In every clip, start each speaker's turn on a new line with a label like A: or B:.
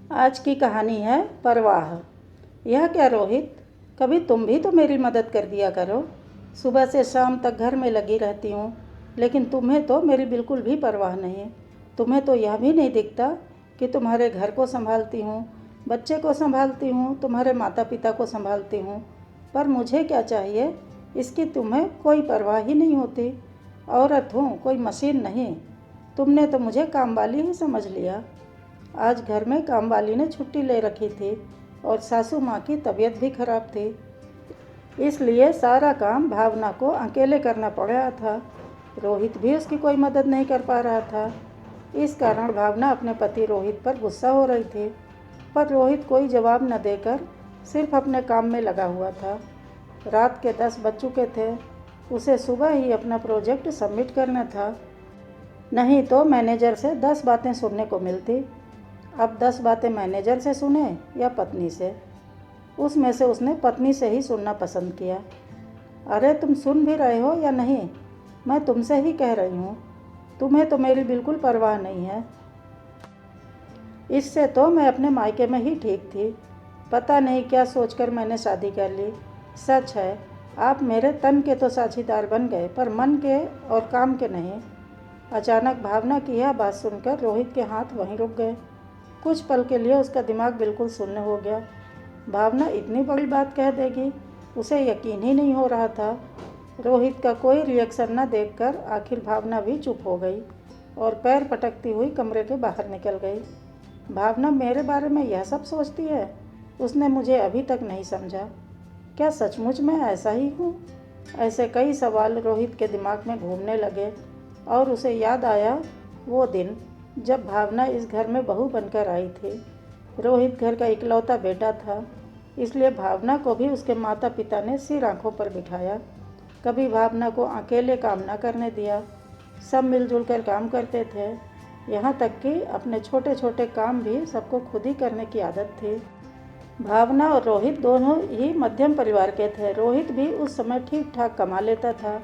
A: आज की कहानी है परवाह। यह क्या रोहित, कभी तुम भी तो मेरी मदद कर दिया करो। सुबह से शाम तक घर में लगी रहती हूँ, लेकिन तुम्हें तो मेरी बिल्कुल भी परवाह नहीं। तुम्हें तो यह भी नहीं दिखता कि तुम्हारे घर को संभालती हूँ, बच्चे को संभालती हूँ, तुम्हारे माता पिता को संभालती हूँ। पर मुझे क्या चाहिए, इसकी तुम्हें कोई परवाह ही नहीं होती। औरत हूँ, कोई मशीन नहीं। तुमने तो मुझे कामवाली ही समझ लिया। आज घर में कामवाली ने छुट्टी ले रखी थी और सासू माँ की तबीयत भी खराब थी, इसलिए सारा काम भावना को अकेले करना पड़ रहा था। रोहित भी उसकी कोई मदद नहीं कर पा रहा था। इस कारण भावना अपने पति रोहित पर गुस्सा हो रही थी, पर रोहित कोई जवाब न देकर सिर्फ अपने काम में लगा हुआ था। रात के 10 बज चुके थे। उसे सुबह ही अपना प्रोजेक्ट सबमिट करना था, नहीं तो मैनेजर से 10 बातें सुनने को मिलती। अब 10 बातें मैनेजर से सुने या पत्नी से। उसमें से उसने पत्नी से ही सुनना पसंद किया। अरे तुम सुन भी रहे हो या नहीं, मैं तुमसे ही कह रही हूँ। तुम्हें तो मेरी बिल्कुल परवाह नहीं है। इससे तो मैं अपने मायके में ही ठीक थी। पता नहीं क्या सोचकर मैंने शादी कर ली। सच है, आप मेरे तन के तो साझीदार बन गए, पर मन के और काम के नहीं। अचानक भावना की यह बात सुनकर रोहित के हाथ वहीं रुक गए। कुछ पल के लिए उसका दिमाग बिल्कुल शून्य हो गया। भावना इतनी बड़ी बात कह देगी, उसे यकीन ही नहीं हो रहा था। रोहित का कोई रिएक्शन न देखकर आखिर भावना भी चुप हो गई और पैर पटकती हुई कमरे के बाहर निकल गई। भावना मेरे बारे में यह सब सोचती है, उसने मुझे अभी तक नहीं समझा। क्या सचमुच मैं ऐसा ही हूँ? ऐसे कई सवाल रोहित के दिमाग में घूमने लगे और उसे याद आया वो दिन जब भावना इस घर में बहू बनकर आई थी। रोहित घर का इकलौता बेटा था, इसलिए भावना को भी उसके माता पिता ने सिर आंखों पर बिठाया। कभी भावना को अकेले काम न करने दिया। सब मिलजुल कर काम करते थे, यहाँ तक कि अपने छोटे छोटे काम भी सबको खुद ही करने की आदत थी। भावना और रोहित दोनों ही मध्यम परिवार के थे। रोहित भी उस समय ठीक ठाक कमा लेता था।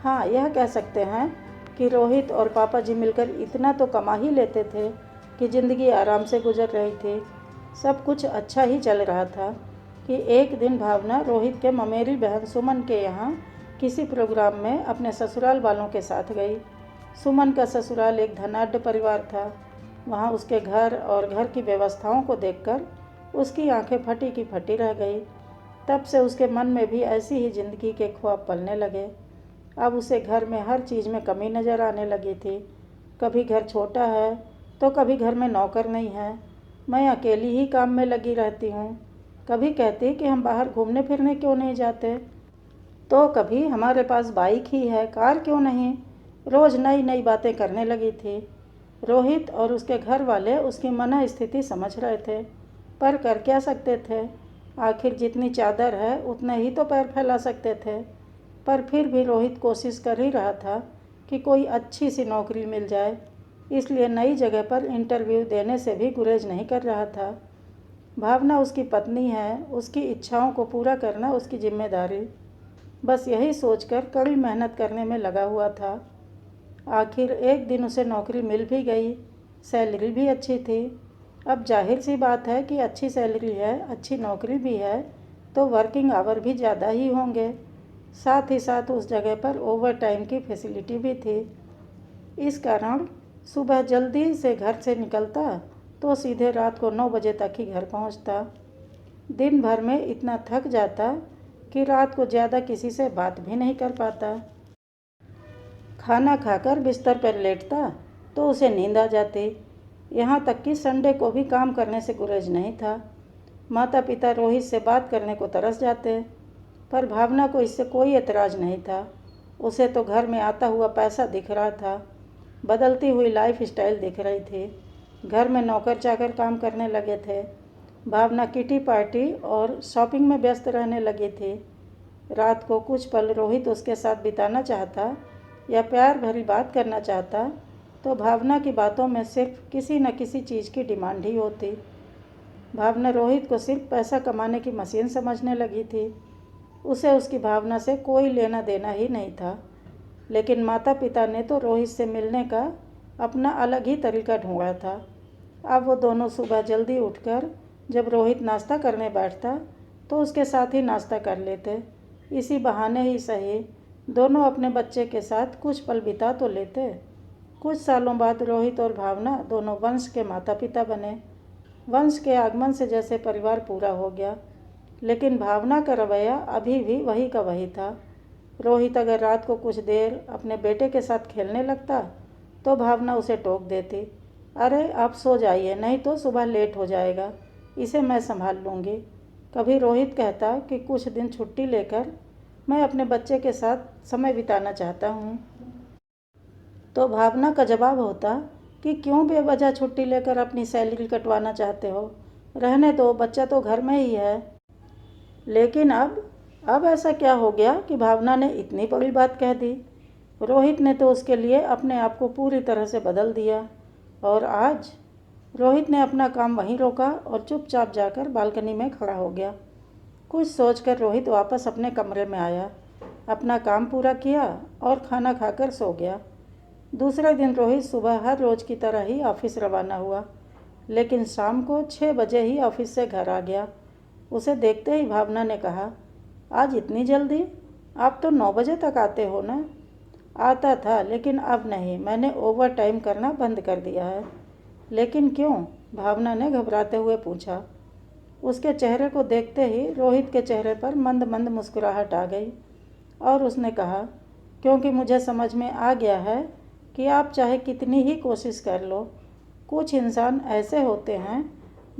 A: हाँ, यह कह सकते हैं कि रोहित और पापा जी मिलकर इतना तो कमा ही लेते थे कि ज़िंदगी आराम से गुजर रही थी। सब कुछ अच्छा ही चल रहा था कि एक दिन भावना रोहित के ममेरी बहन सुमन के यहाँ किसी प्रोग्राम में अपने ससुराल वालों के साथ गई। सुमन का ससुराल एक धनाढ्य परिवार था। वहाँ उसके घर और घर की व्यवस्थाओं को देखकर उसकी आंखें फटी की फटी रह गई। तब से उसके मन में भी ऐसी ही जिंदगी के ख्वाब पलने लगे। अब उसे घर में हर चीज़ में कमी नज़र आने लगी थी। कभी घर छोटा है तो कभी घर में नौकर नहीं है। मैं अकेली ही काम में लगी रहती हूँ। कभी कहती कि हम बाहर घूमने फिरने क्यों नहीं जाते, तो कभी हमारे पास बाइक ही है, कार क्यों नहीं। रोज़ नई नई बातें करने लगी थी। रोहित और उसके घर वाले उसकी मन स्थिति समझ रहे थे, पर कर क्या सकते थे। आखिर जितनी चादर है उतने ही तो पैर फैला सकते थे। पर फिर भी रोहित कोशिश कर ही रहा था कि कोई अच्छी सी नौकरी मिल जाए, इसलिए नई जगह पर इंटरव्यू देने से भी गुरेज नहीं कर रहा था। भावना उसकी पत्नी है, उसकी इच्छाओं को पूरा करना उसकी जिम्मेदारी। बस यही सोचकर कड़ी मेहनत करने में लगा हुआ था। आखिर एक दिन उसे नौकरी मिल भी गई। सैलरी भी अच्छी थी। अब जाहिर सी बात है कि अच्छी सैलरी है, अच्छी नौकरी भी है, तो वर्किंग आवर भी ज़्यादा ही होंगे। साथ ही साथ उस जगह पर ओवर टाइम की फैसिलिटी भी थी। इस कारण सुबह जल्दी से घर से निकलता तो सीधे रात को 9 बजे तक ही घर पहुंचता। दिन भर में इतना थक जाता कि रात को ज़्यादा किसी से बात भी नहीं कर पाता। खाना खाकर बिस्तर पर लेटता तो उसे नींद आ जाती। यहाँ तक कि संडे को भी काम करने से गुरेज नहीं था। माता पिता रोहित से बात करने को तरस जाते, पर भावना को इससे कोई एतराज़ नहीं था। उसे तो घर में आता हुआ पैसा दिख रहा था, बदलती हुई लाइफ स्टाइल दिख रही थी। घर में नौकर चाकर काम करने लगे थे। भावना किटी पार्टी और शॉपिंग में व्यस्त रहने लगी थी। रात को कुछ पल रोहित उसके साथ बिताना चाहता या प्यार भरी बात करना चाहता, तो भावना की बातों में सिर्फ किसी न किसी चीज़ की डिमांड ही होती। भावना रोहित को सिर्फ पैसा कमाने की मशीन समझने लगी थी। उसे उसकी भावना से कोई लेना देना ही नहीं था। लेकिन माता पिता ने तो रोहित से मिलने का अपना अलग ही तरीका ढूंढा था। अब वो दोनों सुबह जल्दी उठकर जब रोहित नाश्ता करने बैठता तो उसके साथ ही नाश्ता कर लेते। इसी बहाने ही सही दोनों अपने बच्चे के साथ कुछ पल बिता तो लेते। कुछ सालों बाद रोहित और भावना दोनों वंश के माता पिता बने। वंश के आगमन से जैसे परिवार पूरा हो गया, लेकिन भावना का रवैया अभी भी वही का वही था। रोहित अगर रात को कुछ देर अपने बेटे के साथ खेलने लगता तो भावना उसे टोक देती, अरे आप सो जाइए, नहीं तो सुबह लेट हो जाएगा, इसे मैं संभाल लूँगी। कभी रोहित कहता कि कुछ दिन छुट्टी लेकर मैं अपने बच्चे के साथ समय बिताना चाहता हूँ, तो भावना का जवाब होता कि क्यों बेवजह छुट्टी लेकर अपनी सैलरी कटवाना चाहते हो, रहने दो, बच्चा तो घर में ही है। लेकिन अब ऐसा क्या हो गया कि भावना ने इतनी बड़ी बात कह दी। रोहित ने तो उसके लिए अपने आप को पूरी तरह से बदल दिया। और आज रोहित ने अपना काम वहीं रोका और चुपचाप जाकर बालकनी में खड़ा हो गया। कुछ सोचकर रोहित वापस अपने कमरे में आया, अपना काम पूरा किया और खाना खाकर सो गया। दूसरे दिन रोहित सुबह हर रोज़ की तरह ही ऑफिस रवाना हुआ, लेकिन शाम को 6 बजे ही ऑफिस से घर आ गया। उसे देखते ही भावना ने कहा, आज इतनी जल्दी? आप तो 9 बजे तक आते हो ना? आता था, लेकिन अब नहीं, मैंने ओवर टाइम करना बंद कर दिया है। लेकिन क्यों? भावना ने घबराते हुए पूछा। उसके चेहरे को देखते ही रोहित के चेहरे पर मंद मंद मुस्कुराहट आ गई और उसने कहा, क्योंकि मुझे समझ में आ गया है कि आप चाहे कितनी ही कोशिश कर लो, कुछ इंसान ऐसे होते हैं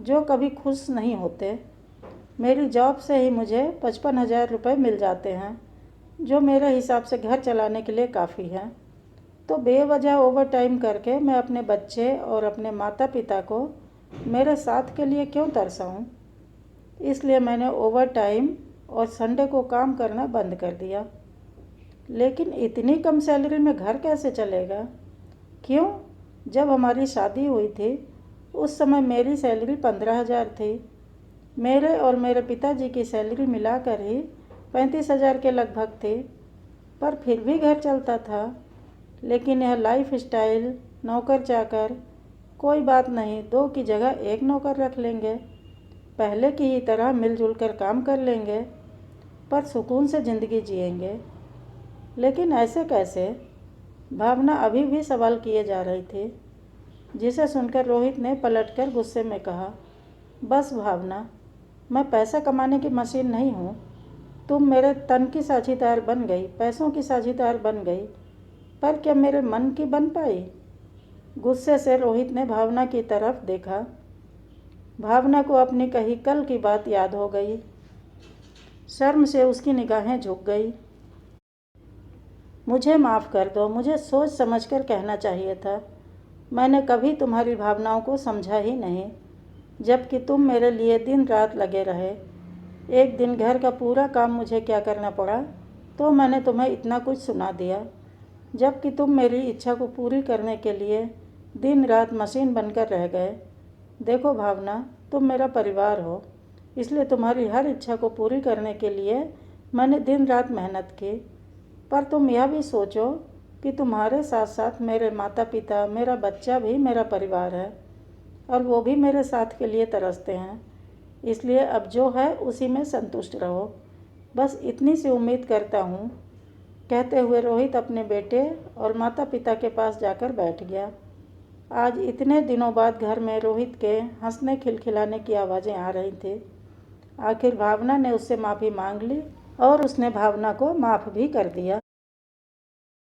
A: जो कभी खुश नहीं होते। मेरी जॉब से ही मुझे 55,000 रुपये मिल जाते हैं, जो मेरे हिसाब से घर चलाने के लिए काफ़ी है। तो बेवजह ओवर टाइम करके मैं अपने बच्चे और अपने माता पिता को मेरे साथ के लिए क्यों तरसाऊं? इसलिए मैंने ओवर टाइम और संडे को काम करना बंद कर दिया। लेकिन इतनी कम सैलरी में घर कैसे चलेगा? क्यों? जब हमारी शादी हुई थी उस समय मेरी सैलरी 15,000 थी। मेरे और मेरे पिताजी की सैलरी मिलाकर ही 35,000 के लगभग थी, पर फिर भी घर चलता था। लेकिन यह लाइफ स्टाइल, नौकर चाकर, कोई बात नहीं, 2 की जगह 1 नौकर रख लेंगे, पहले की ही तरह मिलजुल कर काम कर लेंगे, पर सुकून से ज़िंदगी जिएंगे। लेकिन ऐसे कैसे? भावना अभी भी सवाल किए जा रही थी, जिसे सुनकर रोहित ने पलटकर गुस्से में कहा, बस भावना, मैं पैसा कमाने की मशीन नहीं हूँ। तुम मेरे तन की साझीदार बन गई, पैसों की साझीदार बन गई, पर क्या मेरे मन की बन पाई? गुस्से से रोहित ने भावना की तरफ देखा। भावना को अपनी कही कल की बात याद हो गई। शर्म से उसकी निगाहें झुक गई। मुझे माफ़ कर दो, मुझे सोच समझकर कहना चाहिए था। मैंने कभी तुम्हारी भावनाओं को समझा ही नहीं, जबकि तुम मेरे लिए दिन रात लगे रहे। एक दिन घर का पूरा काम मुझे क्या करना पड़ा तो मैंने तुम्हें इतना कुछ सुना दिया, जबकि तुम मेरी इच्छा को पूरी करने के लिए दिन रात मशीन बनकर रह गए। देखो भावना, तुम मेरा परिवार हो, इसलिए तुम्हारी हर इच्छा को पूरी करने के लिए मैंने दिन रात मेहनत की। पर तुम यह भी सोचो कि तुम्हारे साथ साथ मेरे माता पिता, मेरा बच्चा भी मेरा परिवार है, और वो भी मेरे साथ के लिए तरसते हैं। इसलिए अब जो है उसी में संतुष्ट रहो, बस इतनी सी उम्मीद करता हूँ। कहते हुए रोहित अपने बेटे और माता पिता के पास जाकर बैठ गया। आज इतने दिनों बाद घर में रोहित के हंसने खिलखिलाने की आवाज़ें आ रही थी। आखिर भावना ने उससे माफ़ी मांग ली और उसने भावना को माफ़ भी कर दिया।